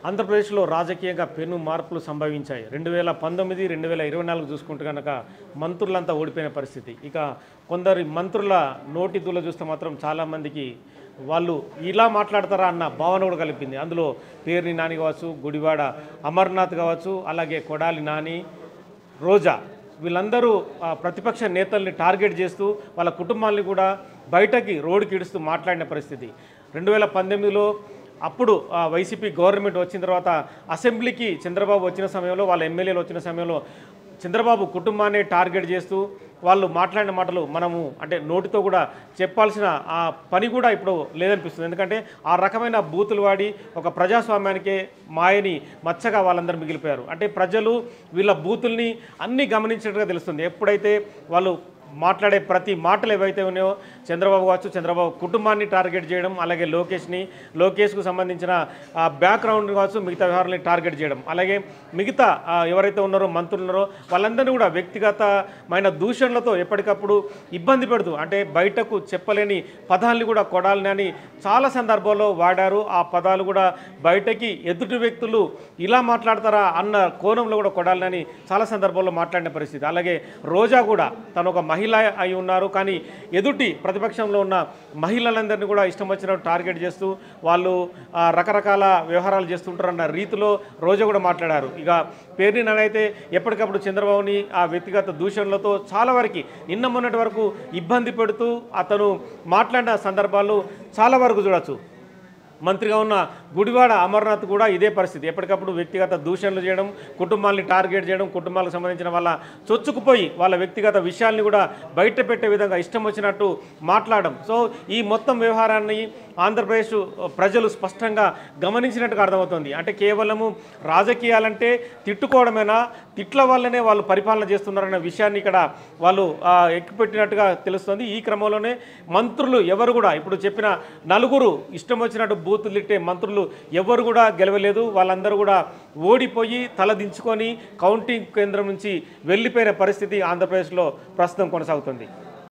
ఆంధ్రప్రదేశ్లో రాజకీయంగా పెను మార్పులు సంభవించాయి. 2019, 2024 చూసుకుంటే కనుక మంత్రులంతా ఓడిపోయిన పరిస్థితి. ఇక కొందరి మంత్రుల నోటి దూల చూస్తే మాత్రం చాలామందికి వాళ్ళు ఇలా మాట్లాడతారా అన్న భావన కూడా కలిపింది. అందులో పేర్ని నాని కావచ్చు, గుడివాడ అమర్నాథ్ కావచ్చు, అలాగే కొడాలి నాని, రోజా వీళ్ళందరూ ప్రతిపక్ష నేతల్ని టార్గెట్ చేస్తూ వాళ్ళ కుటుంబాలని కూడా బయటకి రోడ్డుకి ఇడుస్తూ మాట్లాడిన పరిస్థితి. 2019లో అప్పుడు వైసీపీ గవర్నమెంట్ వచ్చిన తర్వాత అసెంబ్లీకి చంద్రబాబు వచ్చిన సమయంలో వాళ్ళ ఎమ్మెల్యేలు వచ్చిన సమయంలో చంద్రబాబు కుటుంబాన్ని టార్గెట్ చేస్తూ వాళ్ళు మాట్లాడిన మాటలు మనము అంటే నోటితో కూడా చెప్పాల్సిన ఆ పని కూడా ఇప్పుడు లేదనిపిస్తుంది. ఎందుకంటే ఆ రకమైన బూతులు వాడి ఒక ప్రజాస్వామ్యానికే మాయని మచ్చగా వాళ్ళందరూ మిగిలిపోయారు. అంటే ప్రజలు వీళ్ళ బూతుల్ని అన్నీ గమనించినట్టుగా తెలుస్తుంది. ఎప్పుడైతే వాళ్ళు మాట్లాడే ప్రతి మాటలు ఏవైతే ఉన్నాయో చంద్రబాబు కావచ్చు, చంద్రబాబు కుటుంబాన్ని టార్గెట్ చేయడం, అలాగే లోకేష్కు సంబంధించిన బ్యాక్గ్రౌండ్ కావచ్చు, మిగతా వ్యవహారాలని టార్గెట్ చేయడం, అలాగే మిగతా ఎవరైతే ఉన్నారో మంత్రులు ఉన్నారో వాళ్ళందరినీ కూడా వ్యక్తిగతమైన దూషణలతో ఎప్పటికప్పుడు ఇబ్బంది పెడుతూ అంటే బయటకు చెప్పలేని పదాలని కూడా కొడాలని చాలా సందర్భాల్లో వాడారు. ఆ పదాలు కూడా బయటకి ఎదుటి వ్యక్తులు ఇలా మాట్లాడతారా అన్న కోణంలో కూడా కొడాలని చాలా సందర్భాల్లో మాట్లాడిన పరిస్థితి. అలాగే రోజా కూడా తను ఒక మహిళ అయి ఉన్నారు, కానీ ఎదుటి ప్రతిపక్షంలో ఉన్న మహిళలందరినీ కూడా ఇష్టం వచ్చినట్టు టార్గెట్ చేస్తూ వాళ్ళు రకరకాల వ్యవహారాలు చేస్తుంటారన్న రీతిలో రోజా కూడా మాట్లాడారు. ఇక పేర్ని నానైతే ఎప్పటికప్పుడు చంద్రబాబుని ఆ వ్యక్తిగత దూషణలతో చాలా వరకు నిన్న మొన్నటి వరకు ఇబ్బంది పెడుతూ అతను మాట్లాడిన సందర్భాలు చాలా వరకు చూడొచ్చు. మంత్రిగా ఉన్న గుడివాడ అమర్నాథ్ కూడా ఇదే పరిస్థితి. ఎప్పటికప్పుడు వ్యక్తిగత దూషణలు చేయడం, కుటుంబాలని టార్గెట్ చేయడం, కుటుంబాలకు సంబంధించిన వాళ్ళ చొచ్చుకుపోయి వాళ్ళ వ్యక్తిగత విషయాల్ని కూడా బయట పెట్టే విధంగా ఇష్టం వచ్చినట్టు మాట్లాడడం. సో ఈ మొత్తం వ్యవహారాన్ని ఆంధ్రప్రదేశ్ ప్రజలు స్పష్టంగా గమనించినట్టుగా అర్థమవుతుంది. అంటే కేవలము రాజకీయాలంటే తిట్టుకోవడమేనా, తిట్ల వల్లనే వాళ్ళు పరిపాలన చేస్తున్నారన్న విషయాన్ని ఇక్కడ వాళ్ళు ఎక్కిపెట్టినట్టుగా తెలుస్తుంది. ఈ క్రమంలోనే మంత్రులు ఎవరు కూడా ఇప్పుడు చెప్పిన నలుగురు ఇష్టం వచ్చినట్టు బూతులు తిట్టే మంత్రులు ఎవరు కూడా గెలవలేదు. వాళ్ళందరూ కూడా ఓడిపోయి తలదించుకొని కౌంటింగ్ కేంద్రం నుంచి వెళ్ళిపోయిన పరిస్థితి ఆంధ్రప్రదేశ్లో ప్రస్తుతం కొనసాగుతుంది.